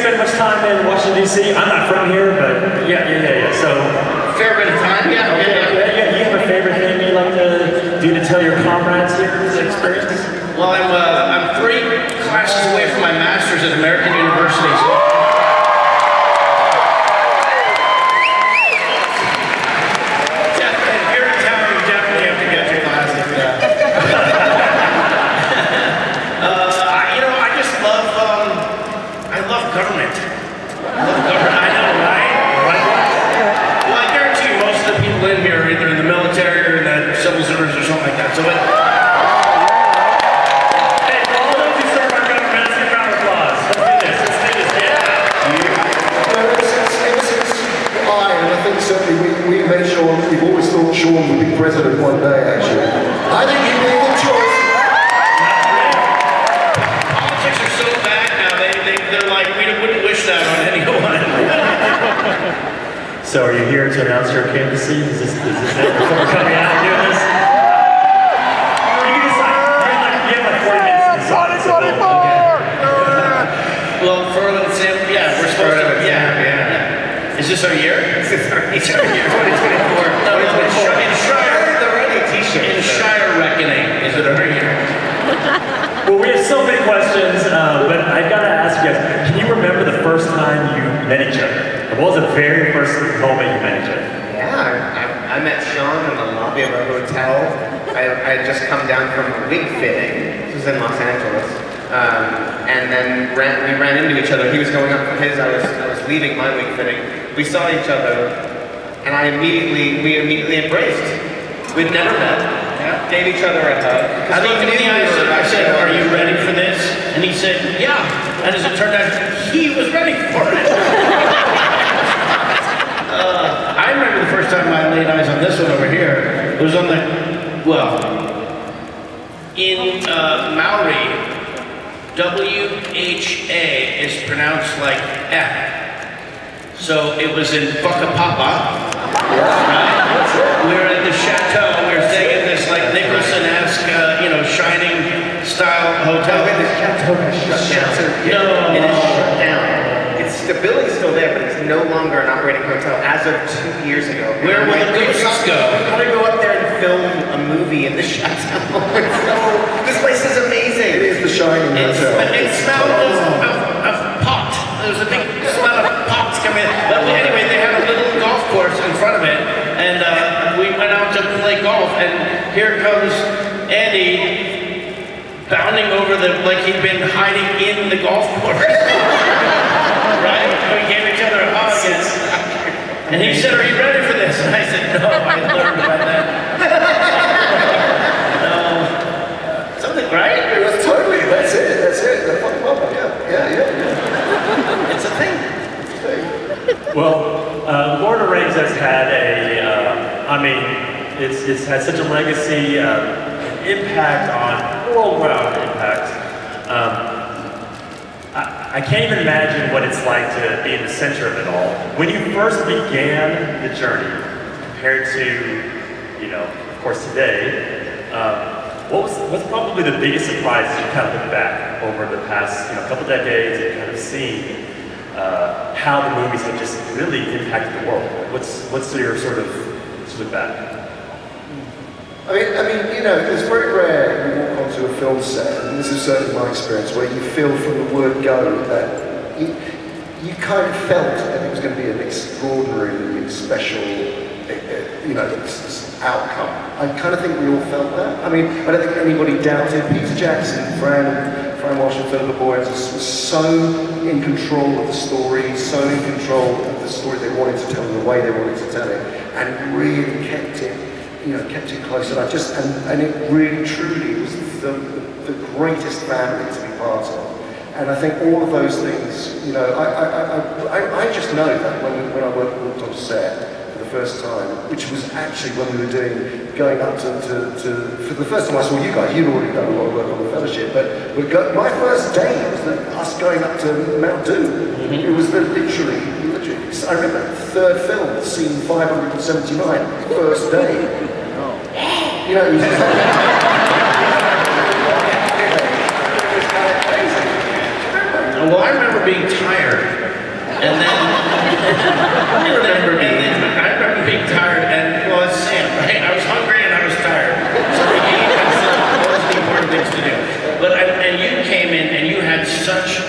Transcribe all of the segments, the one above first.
spend much time in Washington, D.C.? I'm not from here, but yeah. So, fair bit of time, yeah. You have a favorite thing you like to do to tell your comrades here the experience? Well, I'm 3 classes away from my master's at American University. So here in town, you definitely have to get your classes. I just love, I love government. I know, right? Well, I guarantee you most of the people in here are either in the military or in the civil service or something like that. So Hey, for all those who serve our government, let's give a round of applause. Let's do this, Ever since and I think certainly we made Sean, we've always thought Sean would be president one day, actually. I think he'd be a good choice. politics are so bad now, they're like, we wouldn't wish that on anyone. So are you here to announce your candidacy? Is this it before we're coming out and doing this? You can decide. You have like 40 minutes to decide. Well, Furlan and Sam, yeah, we're supposed to, yeah. Is this our year? It's our year, 2024. No, in Shire, they're writing t-shirts. In Shire Reckoning, is it our year? Well, we have so many questions, but I've got to ask you guys, can you remember the first time you met each other? What was the very first moment you met each other? Yeah, I met Sean in the lobby of a hotel. I had just come down from a wig fitting. This was in Los Angeles. And then we ran into each other. He was going up for his, I was leaving my wig fitting. We saw each other, and we immediately embraced. We'd never met, gave each other a hug. I looked him in the eyes and I said, are you ready for this? And he said, yeah. And as it turned out, he was ready for it. I remember the first time I laid eyes on this one over here. It was on in Maori, W-H-A is pronounced like F. So it was in Whakapapa, right? We were at the chateau, we were staying in this like Nicholson-esque, Shining style hotel. The chateau has shut down. No. It is shut down. The building's still there, but it's no longer an operating hotel as of 2 years ago. Where will the ghosts go? How to go up there and film a movie in the chateau? This place is amazing. It is the Shining Hotel. It smelled of pot. There was a big smell of pots coming in. But anyway, they had a little golf course in front of it, and we went out to play golf, and here comes Andy bounding over like he'd been hiding in the golf course. Right? We gave each other a hug, and he said, are you ready for this? And I said, no, I learned about that. No. Something, right? Totally, that's it. The fucking mama, yeah. It's a thing. Well, Lord of the Rings has had it's had such a legacy, impact on, worldwide impact. I can't even imagine what it's like to be in the center of it all. When you first began the journey, compared to, of course today, what's probably the biggest surprise as you kind of look back over the past couple decades and kind of seeing how the movies have just really impacted the world? What's your sort of look back? I mean, it's very rare you walk onto a film set, and this is certainly my experience, where you feel from the word go that you kind of felt that it was going to be an extraordinarily special, outcome. I kind of think we all felt that. I mean, I don't think anybody doubted Peter Jackson, Fran Walsh, Philippa Boyens was so in control of the story, so in control of the story they wanted to tell and the way they wanted to tell it, and really kept it close. And it really truly was the greatest family to be part of. And I think all of those things, I just know that when I walked on set for the first time, which was actually when we were going up to for the first time I saw you guys, you'd already done a lot of work on the fellowship, but my first day was us going up to Mount Doom. Mm-hmm. It was literally, I remember third film, scene 579, first day. It was just well, I remember being tired And then I remember being tired, and well, it's Sam, right? I was hungry and I was tired, so we ate. Those are the important things to do. But and you came in and you had such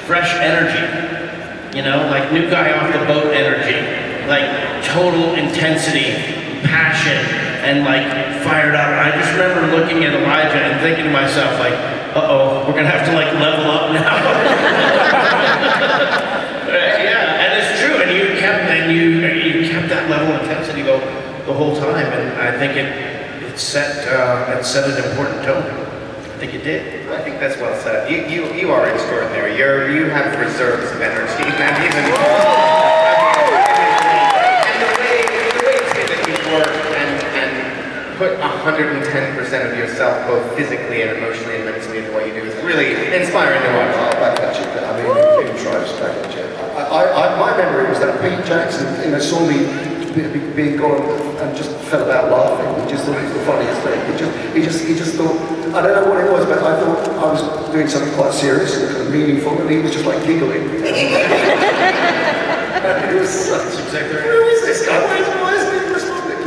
fresh energy, you know, like new guy off the boat energy, like total intensity, passion, and like fired up. And I just remember looking at Elijah and thinking to myself, like, uh-oh, we're gonna have to like level up now. Yeah, and it's true. And you kept that level of intensity the whole time, and I think it set an important tone. I think it did. I think that's well said. You are extraordinary. You have reserves of energy, not even. And the way that you work and put 110% of yourself, both physically and emotionally and mentally, into what you do is really inspiring to watch. I'll back that shit. I mean, even try to back that shit. My memory was that Pete Jackson, saw me being gone and just fell about laughing. He just thought it was the funniest thing. He just thought, I don't know what it was, but I thought I was doing something quite serious and kind of meaningful, and he was just like giggling. And it was such exactly right. Who is this guy? Why isn't he responding?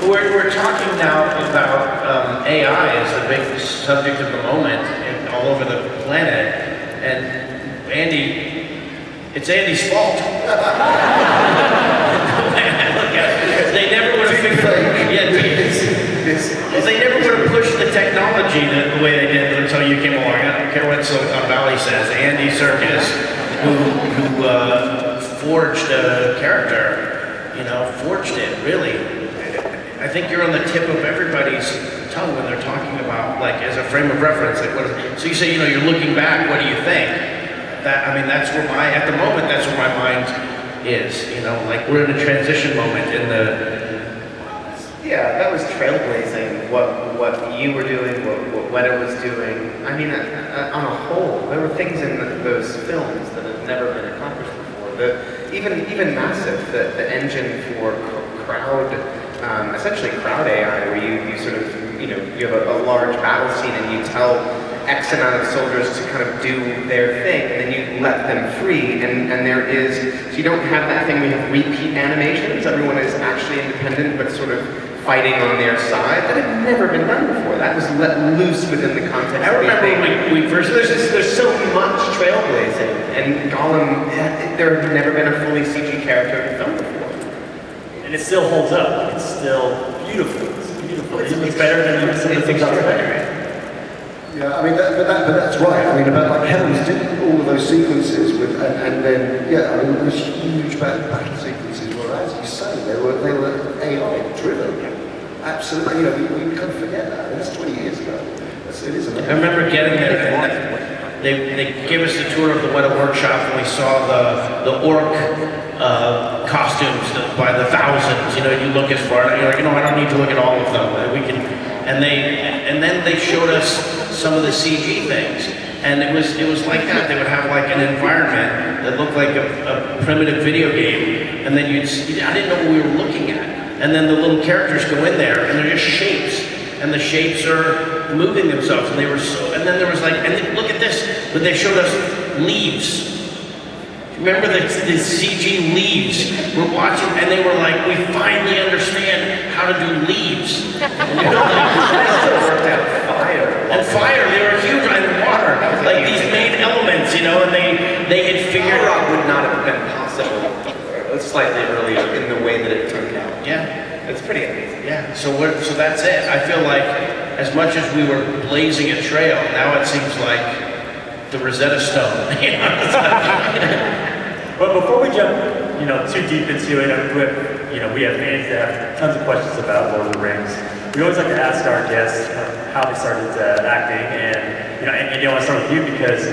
We're talking now about AI as a big subject of the moment and all over the planet, and Andy. It's Andy's fault. They never would have figured. Well, they never would have pushed the technology the way they did until you came along. I don't care what Silicon Valley says. Andy Serkis, who forged a character, forged it. Really, I think you're on the tip of everybody's tongue when they're talking about, like, as a frame of reference. Like, what is, so you say, you're looking back. What do you think? That's where at the moment, that's where my mind is, like we're in a transition moment in the... Yeah, that was trailblazing, what you were doing, what it was doing. I mean, on a whole, there were things in those films that have never been accomplished before. Even Massive, the engine for essentially crowd AI, where you sort of, you have a large battle scene and you tell X amount of soldiers to kind of do their thing, and then you let them free, and there is, so you don't have that thing where you have repeat animations, everyone is actually independent but sort of fighting on their side. That had never been done before. That was let loose within the context I remember when we first... There's so much trailblazing, and Gollum, there had never been a fully CG character in film before. And it still holds up. It's still beautiful. It's beautiful. It's better than some of the things out there. Yeah, I mean, but that's right. I mean, about like Helms did all of those sequences with, and then those huge battle sequences were, as you say, they were AI driven. Absolutely, we can't forget that. I mean, that's 20 years ago. It is amazing. I remember getting there, and they gave us the tour of the Weta Workshop, and we saw the orc costumes by the thousands. You look as far, and you're like, I don't need to look at all of them. We can, and then they showed us some of the CG things, and it was like that. They would have like an environment that looked like a primitive video game, and then I didn't know what we were looking at, and then the little characters go in there, and they're just shapes, and the shapes are moving themselves, and and then there was like, and then, look at this, but they showed us leaves. Remember the CG leaves? We're watching, and they were like, we finally understand how to do leaves. And fire, they were huge, and water, like these main elements, and they had figured out would not have been possible slightly earlier in the way that it turned out. Yeah, it's pretty amazing. Yeah, so that's it. I feel like as much as we were blazing a trail, now it seems like the Rosetta Stone. But before we jump, too deep into it, we have fans that have tons of questions about Lord of the Rings. We always like to ask our guests how they started acting, and I want to start with you because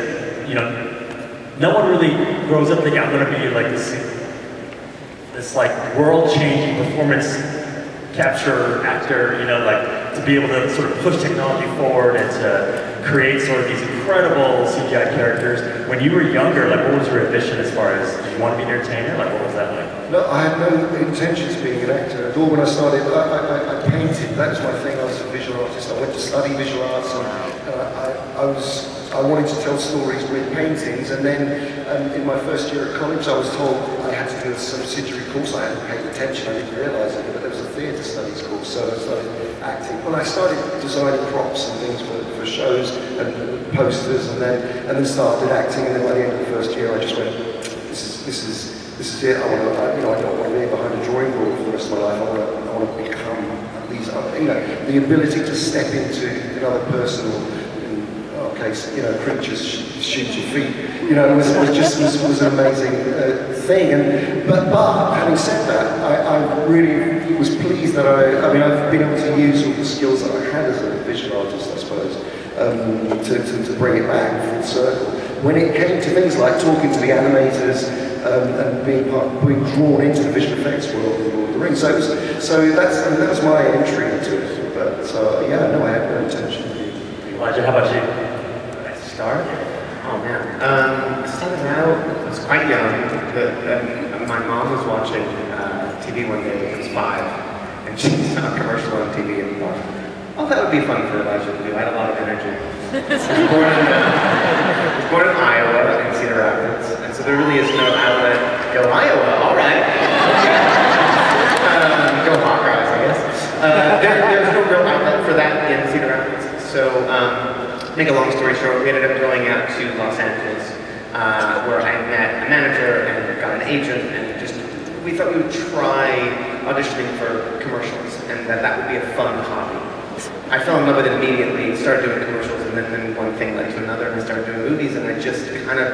no one really grows up thinking I'm going to be like this like world-changing performance capture actor, to be able to sort of push technology forward and to create sort of these incredible CGI characters. When you were younger, like what was your ambition as far as, did you want to be an entertainer? Like what was that like? No, I had no intentions of being an actor at all. When I started, I painted. That was my thing. I was a visual artist. I went to study visual arts, I wanted to tell stories with paintings, and then in my first year at college, I was told I had to do a subsidiary course. I hadn't paid attention, I didn't realise it, but there was a theatre studies course, so I started acting. Well, I started designing props and things for shows and posters, and then started acting. And then by the end of the first year, I just went, this is it. I want to, I don't want to be behind a drawing board for the rest of my life. I want to become these other, the ability to step into another person, or in our case, creatures shoot your feet. Was an amazing thing. But having said that, I really was pleased that I've been able to use all the skills that I had as a visual artist, I suppose, to bring it back full circle. When it came to things like talking to the animators and being drawn into the visual effects world of Lord of the Rings, that was my entry into it. But I had no intention of being. Elijah, how about you? Start? Oh man. Starting out, I was quite young. My mom was watching TV one day when I was 5, and she saw a commercial on TV and thought, oh, that would be fun for Elijah to do. I had a lot of energy. I was born in Iowa, in Cedar Rapids, and so there really is no outlet. Go Iowa, all right. Go Hawkeyes, I guess. There's no real outlet for that in Cedar Rapids. So, make a long story short, we ended up going out to Los Angeles, where I met a manager and got an agent, and we thought we would try auditioning for commercials, and that would be a fun hobby. I fell in love with it immediately, started doing commercials, and then one thing led to another, and I started doing movies, and I just kind of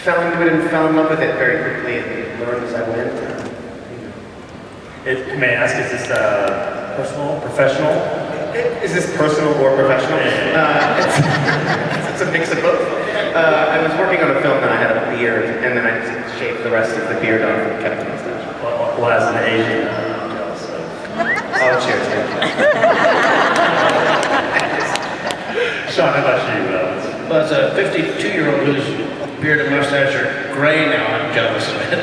fell into it and fell in love with it very quickly, and learned as I went. May I ask, is this personal, professional? Is this personal or professional? It's a mix of both. I was working on a film and I had a beard, and then I just shaved the rest of the beard off and kept the mustache. Well, as an Asian, I'm jealous of. Oh, cheers, thank you. Sean, how about you? Well, as a 52-year-old whose beard and mustache are gray now, I'm jealous of it.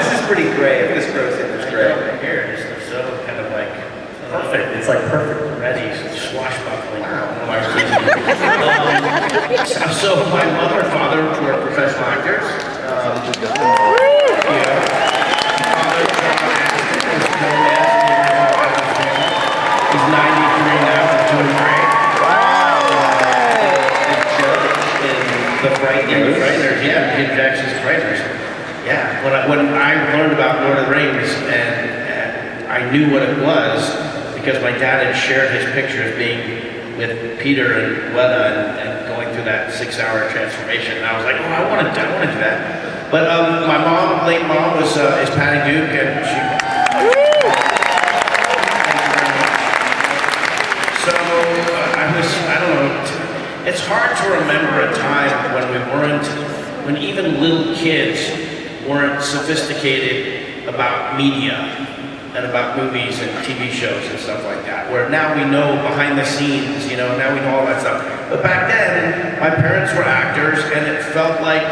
This is pretty gray. If this grows in, it's gray. Here, it's so kind of like Perfect. It's like perfect. ready, swashbuckling. So my mother and father were professional actors. He's 93 now, doing great. The Frighteners, yeah, Peter Jackson's Frighteners. Yeah, when I learned about Lord of the Rings and I knew what it was because my dad had shared his pictures being with Peter and Weta and going through that 6-hour transformation, and I was like, oh, I want to do that. But my mom, late mom, is Patty Duke, and she. So I don't know. It's hard to remember a time when even little kids weren't sophisticated about media and about movies and TV shows and stuff like that. Where now we know behind the scenes, now we know all that stuff. But back then, my parents were actors, and it felt like,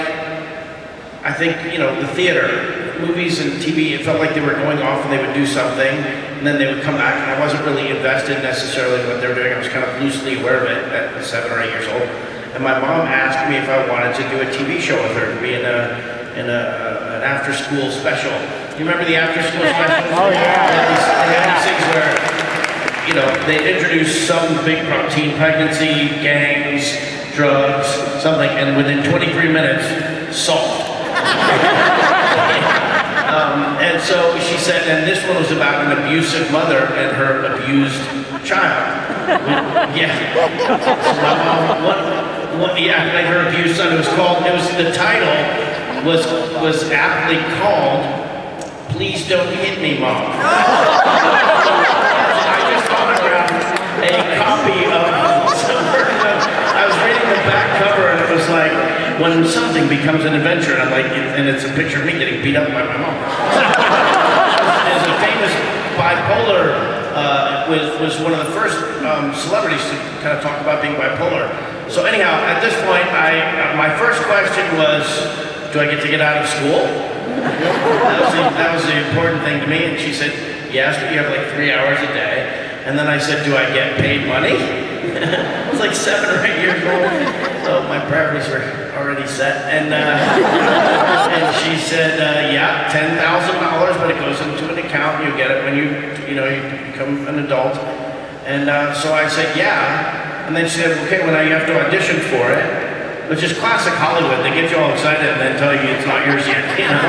I think, the theater, movies and TV, it felt like they were going off and they would do something, and then they would come back, and I wasn't really invested necessarily in what they were doing. I was kind of loosely aware of it at 7 or 8 years old. And my mom asked me if I wanted to do a TV show with her, to be in an after-school special. You remember the after-school special? Oh, yeah. They had these things where, they introduced some big teen pregnancy, gangs, drugs, something, and within 23 minutes, solved. And so she said, and this one was about an abusive mother and her abused child. Yeah. Like her abused son. The title was aptly called, Please Don't Hit Me, Mom. I just autographed a copy of some version of, I was reading the back cover and it was like, when something becomes an adventure, and I'm like, and it's a picture of me getting beat up by my mom. As a famous bipolar, was one of the first celebrities to kind of talk about being bipolar. So anyhow, at this point, my first question was, do I get to get out of school? That was the important thing to me, and she said, yes, but you have like 3 hours a day. And then I said, do I get paid money? I was like 7 or 8 years old, so my priorities were already set. And she said, yeah, $10,000, but it goes into an account. You get it when you become an adult. And so I said, yeah. And then she said, okay, well now you have to audition for it, which is classic Hollywood. They get you all excited and then tell you it's not yours yet, you know?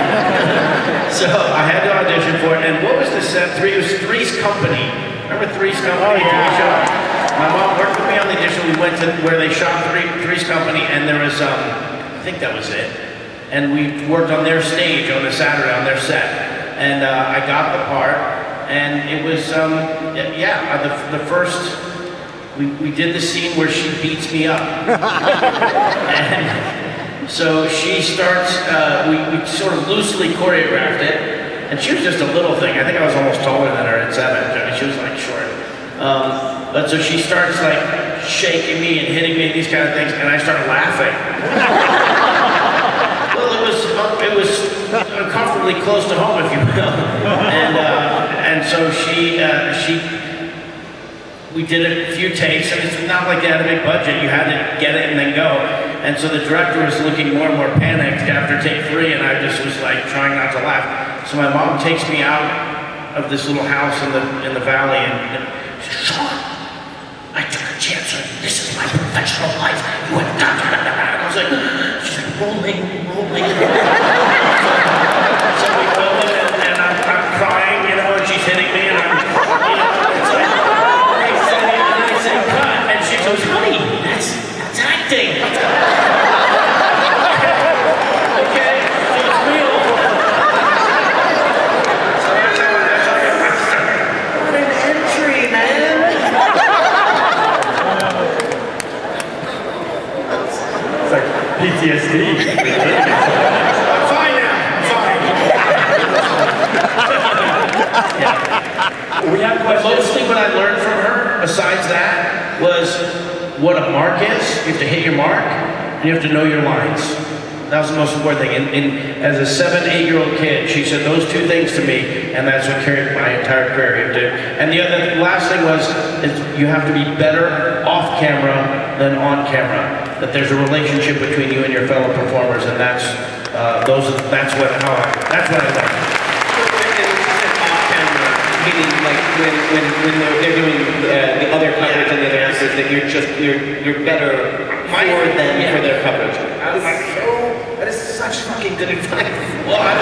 So I had to audition for it. And what was the set? It was Three's Company. Remember Three's Company? Oh, yeah. TV show? My mom worked with me on the audition. We went to where they shot Three's Company, and there was, I think that was it. And we worked on their stage on a Saturday, on their set. And I got the part, and it was, the first, we did the scene where she beats me up. And so she starts, we sort of loosely choreographed it, and she was just a little thing. I think I was almost taller than her at 7. I mean, she was like short. But so she starts like shaking me and hitting me and these kind of things, and I started laughing. Well, it was uncomfortably close to home, if you will. And so we did a few takes, and it's not like they had a big budget. You had to get it and then go. And so the director was looking more and more panicked after take 3, and I just was like trying not to laugh. So my mom takes me out of this little house in the valley, and she says, Sean, I took a chance on you. This is my professional life. You went da da da da. And I was like, she's like, rolling. So we go in, and I'm crying, you know, and she's hitting me, and I'm, it's like, I say cut, and she goes, honey, that's acting. Okay, so it's real. So that's how what an entry, man. It's like PTSD. I'm fine now. We have But questions. mostly what I learned from her, besides that, was what a mark is. You have to hit your mark, and you have to know your lines. That was the most important thing. And as a 7, 8-year-old kid, she said those 2 things to me, and that's what carried my entire career. And the last thing was, is you have to be better off camera than on camera. That there's a relationship between you and your fellow performers, and that's what I learned. Meaning, like when they're doing the other coverage and the other actors, that you're better for them for their coverage. That is such fucking good advice. Well, my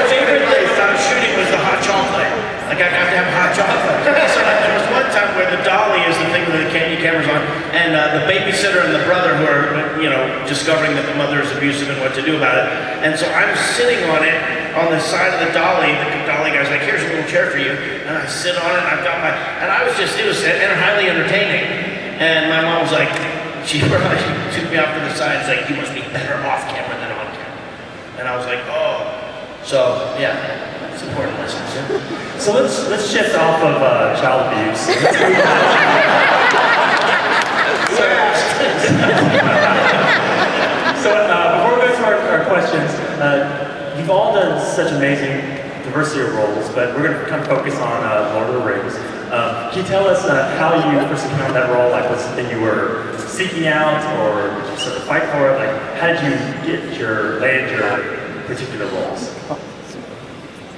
favorite thing when I was shooting was the hot chocolate. Like I have to have hot chocolate. So there was one time where the dolly is the thing with the camera's on, and the babysitter and the brother who are, discovering that the mother is abusive and what to do about it. And so I'm sitting on it, on the side of the dolly guy's like, here's a little chair for you. And I sit on it, and I've got and I was just, it was highly entertaining. And my mom was like, she took me off to the side, and was like, you must be better off camera than on camera. And I was like, oh. So, yeah, it's important lessons. Yeah. So let's shift off of child abuse. So before we go to our questions, you've all done such amazing diversity of roles, but we're going to kind of focus on Lord of the Rings. Can you tell us how you first encountered that role? Like, was it something you were seeking out, or did you sort of fight for it? Like, how did you land your particular roles?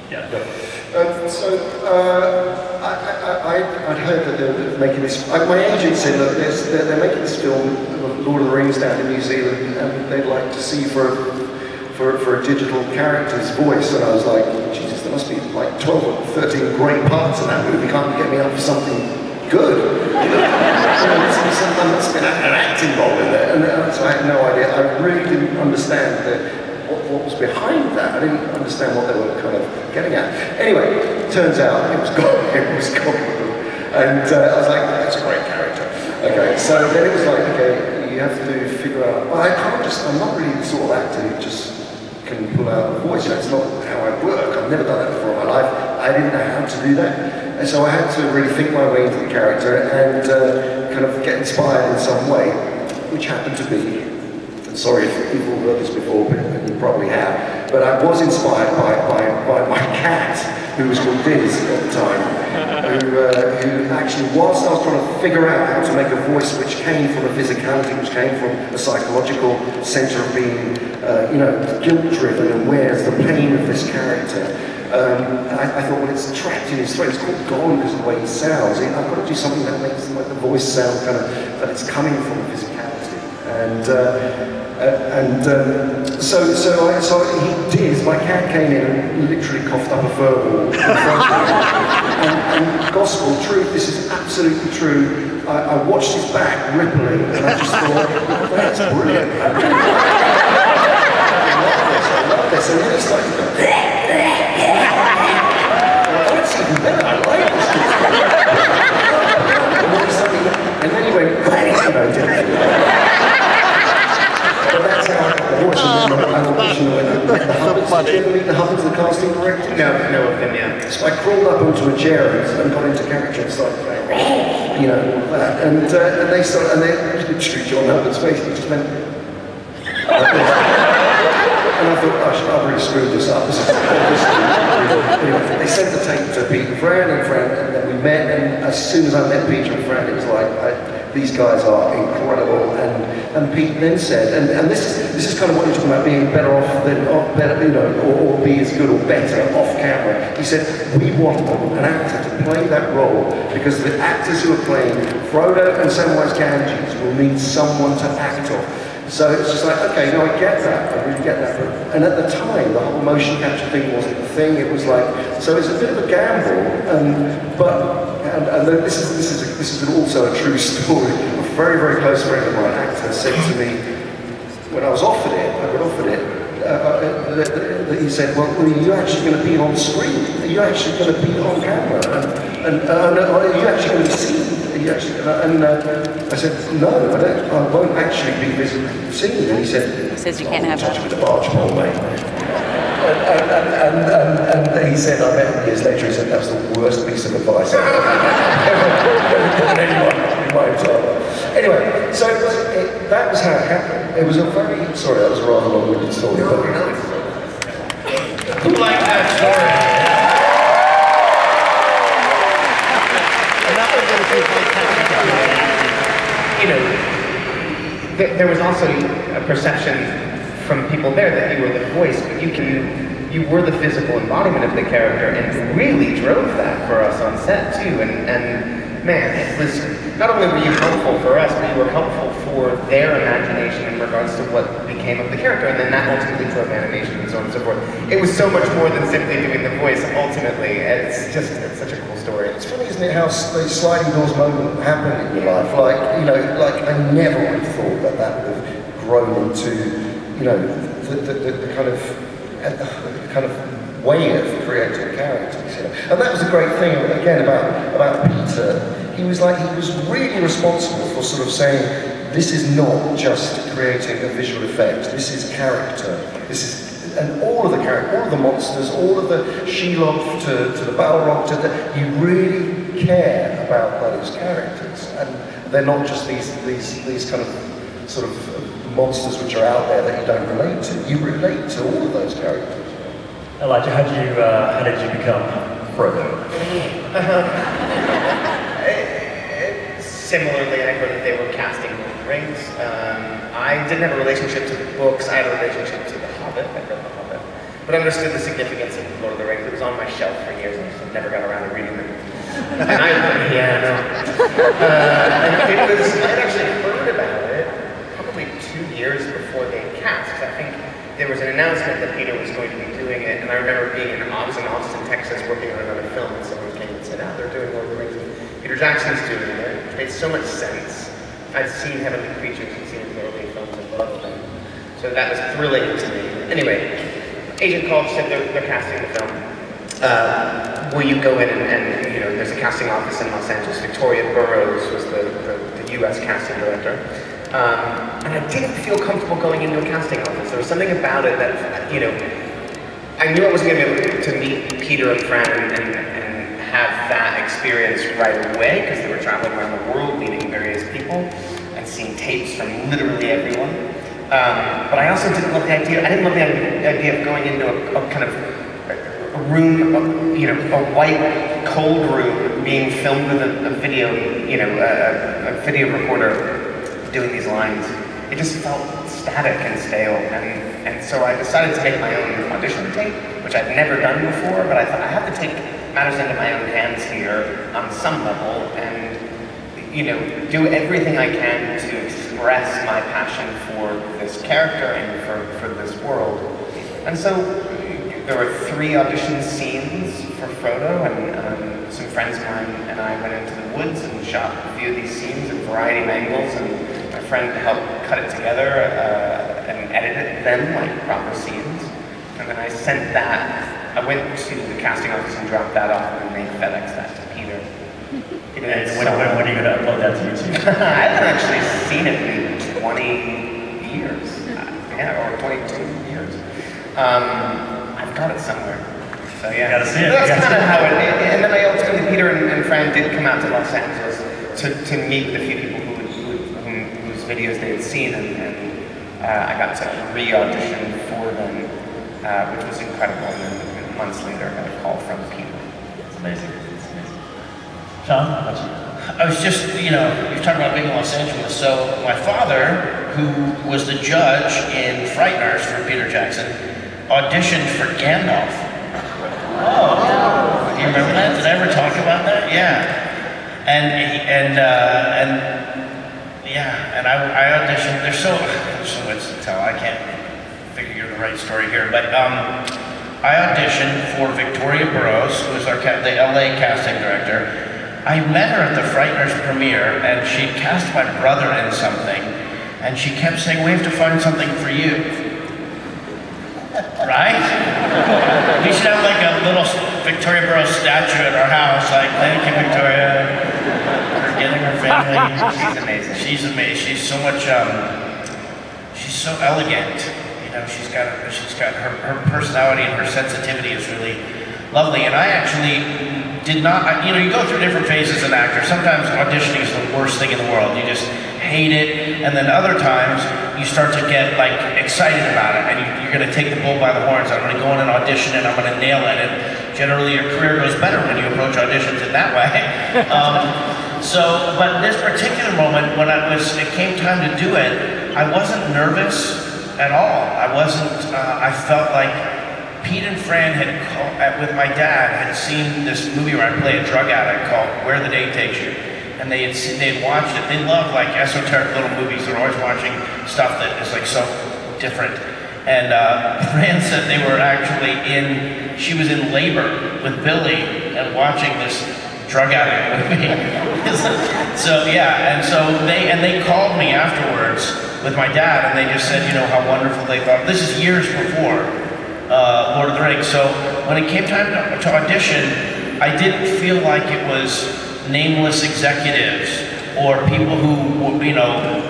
Yeah, go. I'd heard that they were making this. My agent said, look, they're making this film, Lord of the Rings, down in New Zealand, and they'd like to see for a digital character's voice. And I was like, Jesus, there must be like 12 or 13 great parts in that movie. Can't you get me up for something good? There must be an acting role in there. And so I had no idea. I really didn't understand what was behind that. I didn't understand what they were kind of getting at. Anyway, turns out it was comical. And I was like, that's a great character. Okay, so then it was like, okay, you have to figure out, well, I'm not really the sort of actor who just can pull out a voice. That's not how I work. I've never done that before in my life. I didn't know how to do that. And so I had to really think my way into the character and kind of get inspired in some way, which happened to be sorry if you've all heard this before, but you probably have, but I was inspired by my cat, who was called Diz at the time, who actually, whilst I was trying to figure out how to make a voice which came from a physicality, which came from a psychological centre of being, guilt-driven and where's the pain of this character, I thought, well, it's trapped in his throat. It's called Gone because of the way he sounds. I've got to do something that makes the voice sound kind of, that it's coming from a physicality. So he did. My cat came in and literally coughed up a fur ball. and gospel truth, this is absolutely true. I watched his back rippling, and I just thought, that's brilliant. I love this. And then he started to go, that's even better. I like this. And then he went, but that's how the voice and then I auditioned with the Hubbards. Did you ever meet the Hubbards, the casting director? No, of them, yeah. So I crawled up onto a chair and got into character and started playing, all of that. And they started, and they literally, John Hubbard's face, he just went, like this. And I thought, I've really screwed this up. Anyway, they sent the tape to Pete and Fran, and then we met, and as soon as I met Peter and Fran, it was like, these guys are incredible. And Pete then said, and this is kind of what you're talking about, being better off than, or be as good or better off camera. He said, we want an actor to play that role because the actors who are playing Frodo and Samwise Gamgees will need someone to act off. So it's just like, okay, no, I get that, I really get that. And at the time, the whole motion capture thing wasn't the thing. It was like, so it's a bit of a gamble. And this is also a true story. A very, very close friend of mine, actor, said to me when I got offered it, he said, well, are you actually going to be on screen? Are you actually going to be on camera? Are you actually going to be seen? I said, no, I won't actually be visibly seen. And he said you can't have touch with the barge pole, mate. And he said, I met him years later, he said, that's the worst piece of advice I've ever given anyone in my entire life. Anyway, so that was how it happened. It was a very, sorry, that was a rather long-winded story. But Who liked that story? There was also a perception from people there that you were the voice, but you were the physical embodiment of the character and really drove that for us on set too. And man, it was, not only were you helpful for us, but you were helpful for their imagination in regards to what became of the character, and then that ultimately drove animation and so on and so forth. It was so much more than simply doing the voice, ultimately. It's such a cool story. it's funny, isn't it, how the sliding doors moment happened in your life? Like, I never would have thought that would have grown into, the kind of way of creating characters. And that was the great thing, again, about Peter. He was really responsible for sort of saying, this is not just creating a visual effect, this is character. And all of the characters, all of the monsters, all of the Shelob to the Balrog, you really care about those characters. And they're not just these kind of sort of monsters which are out there that you don't relate to. You relate to all of those characters. Elijah, how did you become Frodo? Similarly, I heard that they were casting Lord of the Rings. I didn't have a relationship to the books. I had a relationship to The Hobbit. I read The Hobbit. But understood the significance of Lord of the Rings. It was on my shelf for years, and I just never got around to reading them. And I had actually heard about it probably 2 years before they cast. I think there was an announcement that Peter was going to be doing it, and I remember being in Austin, Texas, working on another film, and someone came and said, they're doing Lord of the Rings. Peter Jackson's doing it. It made so much sense. I'd seen Heavenly Creatures and seen his early films and loved them. So that was thrilling to me. Anyway, agent called, said they're casting the film. Will you go in and there's a casting office in Los Angeles. Victoria Burrows was the US casting director. And I didn't feel comfortable going into a casting office. There was something about it that, I knew I wasn't going to be able to meet Peter and Fran and have that experience right away because they were traveling around the world meeting various people and seeing tapes from literally everyone. But I also didn't love the idea. I didn't love the idea of going into a kind of a room, a white, cold room, being filmed with a video, a video recorder doing these lines. It just felt static and stale, and so I decided to make my own audition tape, which I'd never done before, but I thought I have to take matters into my own hands here on some level, and do everything I can to express my passion for this character and for this world. And so there were 3 audition scenes for Frodo, and some friends of mine and I went into the woods and shot a few of these scenes at a variety of angles, and my friend helped cut it together and edit them like proper scenes. And then I sent that, I went to the casting office and dropped that off, and they FedExed that to Peter. And when are you going to upload that to YouTube? I haven't actually seen it in 20 years. Or 22 years. I've got it somewhere. So yeah. You gotta see it. That's kind of how it. And then I ultimately, Peter and Fran did come out to Los Angeles to meet the few people whose videos they had seen, and I got to re-audition for them, which was incredible. And then months later, I got a call from Peter. It's amazing. Sean, how about you? I was just, you're talking about being in Los Angeles. So my father, who was the judge in Frighteners for Peter Jackson, auditioned for Gandalf. Oh, do you remember that? Did I ever talk about that? Yeah. And I auditioned. There's so much to tell. I can't figure the right story here, but I auditioned for Victoria Burrows, who was the LA casting director. I met her at the Frighteners premiere, and she cast my brother in something, and she kept saying, "We have to find something for you." Right? We should have like a little Victoria Burrows statue at our house, like, thank you, Victoria, for getting her family. She's amazing. She's amazing. She's so much, she's so elegant. She's got her personality and her sensitivity is really lovely. And I actually did not, you go through different phases as an actor. Sometimes auditioning is the worst thing in the world. You just hate it. And then other times you start to get like excited about it, and you're going to take the bull by the horns. I'm going to go in and audition, and I'm going to nail it. And generally your career goes better when you approach auditions in that way. But this particular moment, when it came time to do it, I wasn't nervous at all. I felt like Pete and Fran with my dad, had seen this movie where I play a drug addict called Where the Day Takes You. And they had watched it. They love like esoteric little movies. They're always watching stuff that is like so different. And Fran said they were actually she was in labor with Billy and watching this drug addict movie. So yeah, and they called me afterwards with my dad, and they just said, how wonderful they thought. This is years before Lord of the Rings. So when it came time to audition, I didn't feel like it was nameless executives or people who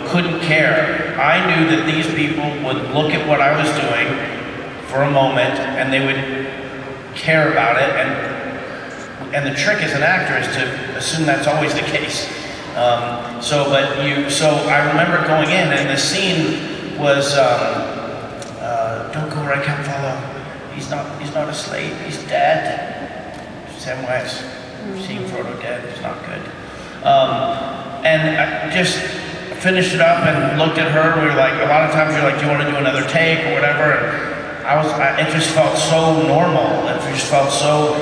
couldn't care. I knew that these people would look at what I was doing for a moment, and they would care about it. And the trick as an actor is to assume that's always the case. So I remember going in, and the scene was, don't go where I can't follow. He's not asleep, he's dead. Samwise, seeing Frodo dead is not good. And I just finished it up and looked at her. We were like, a lot of times you're like, do you want to do another take or whatever? And it just felt so normal. It just felt so,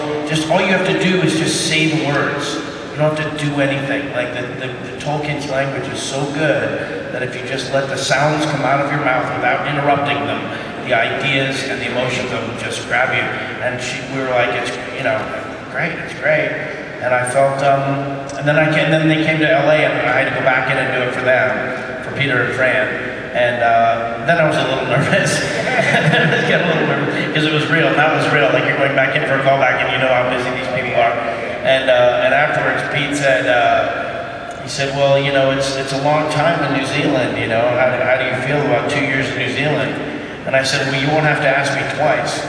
all you have to do is just say the words. You don't have to do anything. Like the Tolkien's language is so good that if you just let the sounds come out of your mouth without interrupting them, the ideas and the emotions of them just grab you. And we were like, it's great, it's great. And I felt, and then they came to LA, and I had to go back in and do it for them, for Peter and Fran. And then I was a little nervous. I got a little nervous because it was real. That was real. Like you're going back in for a callback, and you know how busy these people are. And afterwards, Pete said, he said, well, it's a long time in New Zealand. How do you feel about 2 years in New Zealand? And I said, well, you won't have to ask me twice.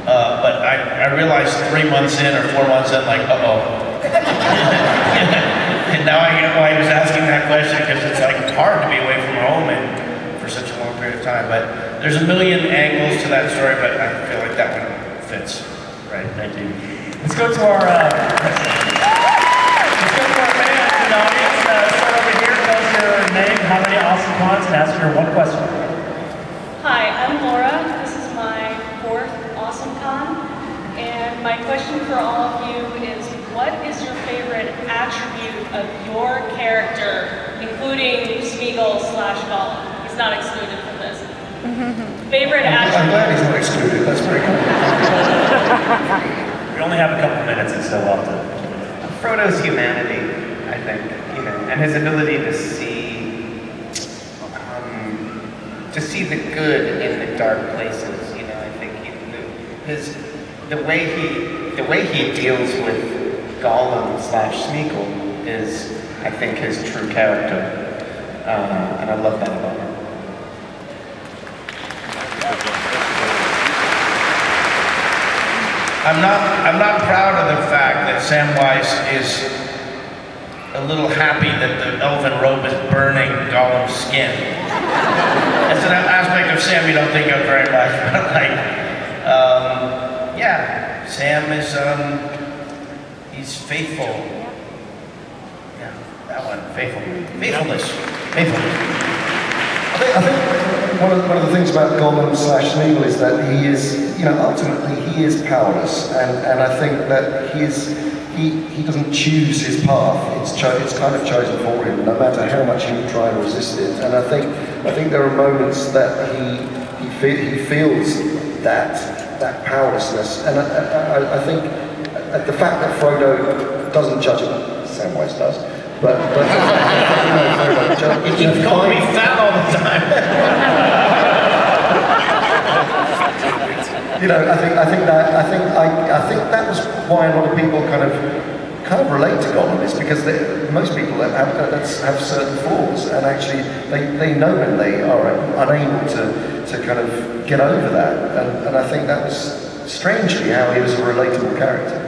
But I realized 3 months in or 4 months in, like, uh-oh. And now I get why he was asking that question, because it's like hard to be away from home and for such a long period time. But there's a million angles to that story, but I feel like that one fits. Right, thank you. Let's go to our fans in the audience. Start over here, tell us your name, how many awesome cons, and ask your one question. Hi, I'm Laura. This is my 4th Awesome Con. And my question for all of you is, what is your favorite attribute of your character, including Smeagol/Gollum? He's not excluded from this. Favorite I'm attribute? glad he's not excluded, that's very good. We only have a couple minutes, and so we'll have to. Frodo's humanity, I think, and his ability to see the good in the dark places. I think the way he deals with Gollum/Smeagol is, I think, his true character, and I love that about him. I'm not proud of the fact that Samwise is a little happy that the elven robe is burning Gollum's skin. That's an aspect of Sam you don't think of very much, but yeah, Sam is, he's faithful. Yeah, that one, faithfulness. I think one of the things about Gollum/Smeagol is that he is, ultimately he is powerless, and I think that he doesn't choose his path. It's kind of chosen for him, no matter how much he would try to resist it. And I think there are moments that he feels that powerlessness, and I think the fact that Frodo doesn't judge him, Samwise does. But You keep calling me fat all the time. I think that was why a lot of people kind of relate to Gollum, is because most people have certain flaws, and actually they know when they are unable to kind of get over that, and I think that was strangely how he was a relatable character.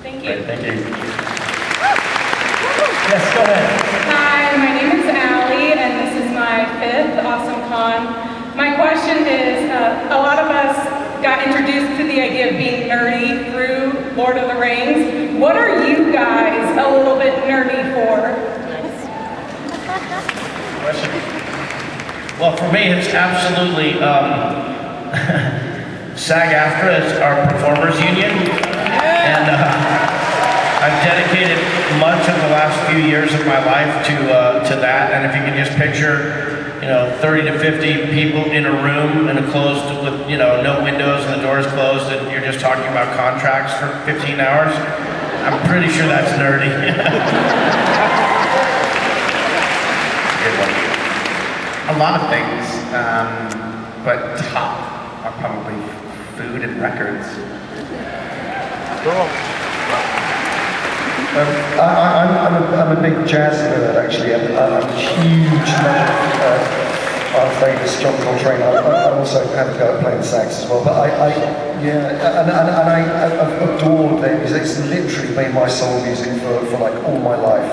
Thank you. Great, thank you. Yes, go ahead. Hi, my name is Allie, and this is my 5th Awesome Con. My question is, a lot of us got introduced to the idea of being nerdy through Lord of the Rings. What are you guys a little bit nerdy for? Well, for me, it's absolutely SAG-AFTRA is our performers union, and I've dedicated much of the last few years of my life to that. And if you can just picture, 30 to 50 people in a room and closed with, no windows and the doors closed, and you're just talking about contracts for 15 hours, I'm pretty sure that's nerdy. A lot of things, but top are probably food and records. I'm a big jazz nerd, actually. I'm a huge fan of our famous John Coltrane. I also have a go at playing the sax as well. But I adore their music. It's literally been my soul music for like all my life.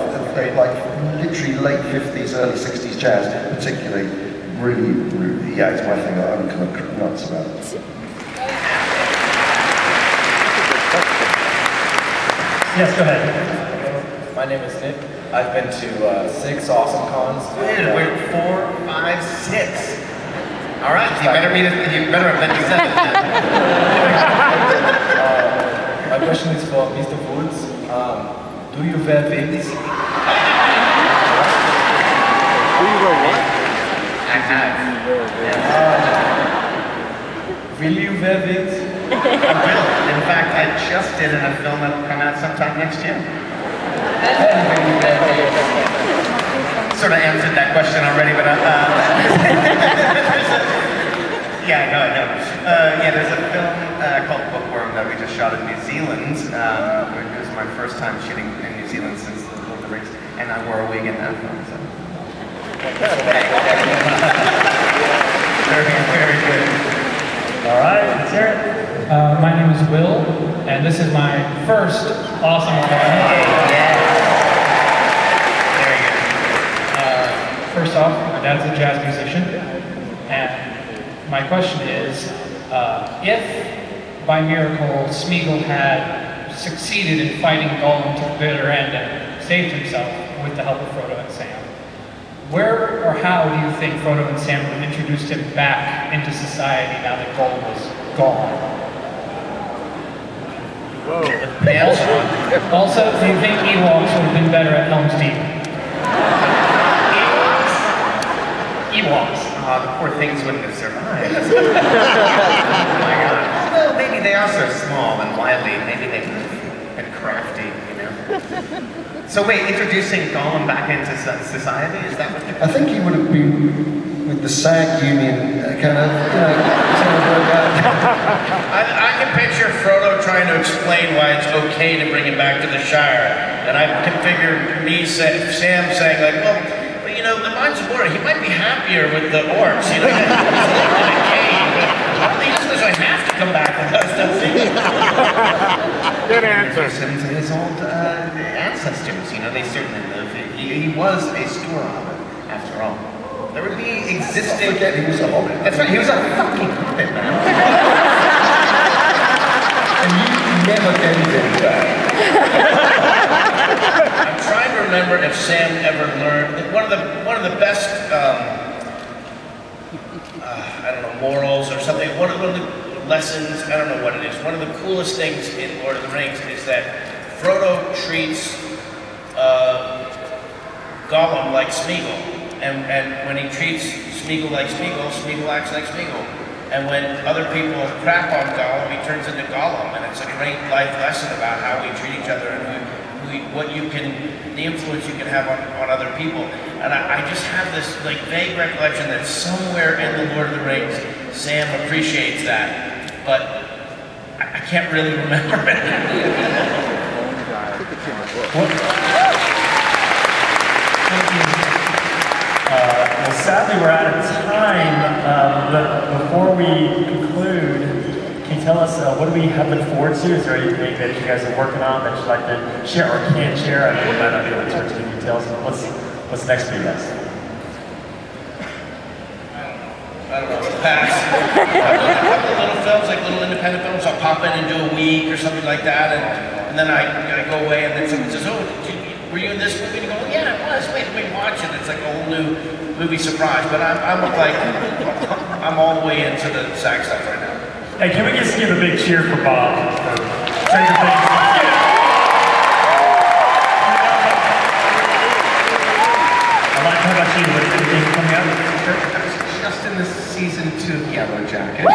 Like literally late 50s, early 60s jazz, particularly. Really, it's my thing that I'm kind of nuts about. Yes, go ahead. My name is Nick. I've been to 6 Awesome Cons. We're 4, 5, 6. All right, you better have been to 7. My question is for Mr. Woods. Do you wear wigs? I have. Will you wear wigs? I will. In fact, I just did in a film that will come out sometime next year. Sort of answered that question already, but yeah, no, I know. There's a film called Bookworm that we just shot in New Zealand. It was my first time shooting in New Zealand since the Lord of the Rings, and I wore a wig in that film. So. Very, very good. All right, let's hear it. My name is Will, and this is my first Awesome Con. Very good. First off, my dad's a jazz musician, and my question is, if by miracle Smeagol had succeeded in fighting Gollum to the bitter end and saved himself with the help of Frodo and Sam, where or how do you think Frodo and Sam would have introduced him back into society now that Gollum was gone? Also, do you think Ewoks would have been better at Helm's Deep? Ewoks. Oh, the poor things wouldn't have survived. Oh my god. Well, maybe they are so small and wily. Maybe they would have been crafty, you know? So wait, introducing Gollum back into society, is that what I think he would have been with the SAG union, kind of, trying to work out. I can picture Frodo trying to explain why it's okay to bring him back to the Shire. And I can figure Sam saying like, well, but you know, the Mines of Moria, he might be happier with the orcs, you know, he's lived in a cave, but he doesn't necessarily have to come back with us, does he? Good answer. Him to his old ancestors, you know, they certainly lived. He was a store hobbit, after all. There would be existing... Forget he was a hobbit. That's right, he was a fucking hobbit, man. And you never gave him that. I'm trying to remember if Sam ever learned one of the best I don't know, morals or something. One of the lessons, I don't know what it is. One of the coolest things in Lord of the Rings is that Frodo treats Gollum like Smeagol, and when he treats Smeagol like Smeagol, Smeagol acts like Smeagol. And when other people crap on Gollum, he turns into Gollum, and it's a great life lesson about how we treat each other and the influence you can have on other people. And I just have this like vague recollection that somewhere in the Lord of the Rings, Sam appreciates that, but I can't really remember it. Well, sadly, we're out of time, but before we conclude, can you tell us what do we have look forward to? Is there anything that you guys are working on that you'd like to share or can't share? I know we might not be able to touch the details, but what's next for you guys? I don't know, pass. I've done a couple of little films, like little independent films. I'll pop in and do a week or something like that, and then I go away, and then someone says, "Oh, were you in this movie?" And you go, "Oh, yeah, I was. Wait, let me watch it." It's like a whole new movie surprise. But I'm all the way into the SAG stuff right now. Hey, can we just give a big cheer for Bob for Stranger Things? How about you? What's anything coming up? I was just in the season 2 of Yellow Jacket.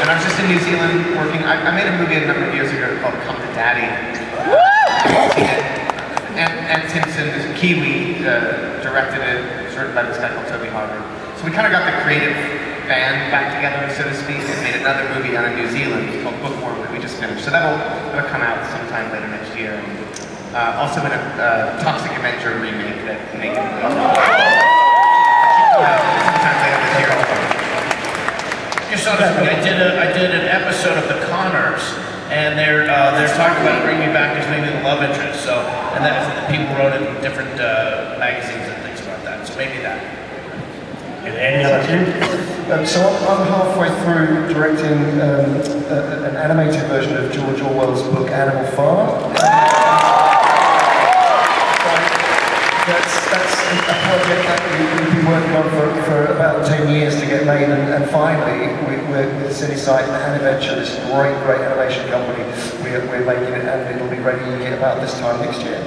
And I was just in New Zealand working. I made a movie a number of years ago called Come to Daddy. And Timpson, this Kiwi, directed it. It was written by this guy called Toby Harvey. So we kind of got the creative band back together, so to speak, and made another movie out of New Zealand called Bookworm that we just finished. So that'll come out sometime later next year. Also in a Toxic Avenger remake that Megan sometime later this year. Just saw this movie. I did an episode of The Conners, and they're talking about bringing me back as maybe the love interest. So, and that people wrote in different magazines and things about that. So maybe that. And Andy, how about you? So I'm halfway through directing an animated version of George Orwell's book Animal Farm. That's a project that we've been working on for about 10 years to get made, and finally, we're with Cinesight and Adventure, this great animation company, we're making it, and it'll be ready about this time next year.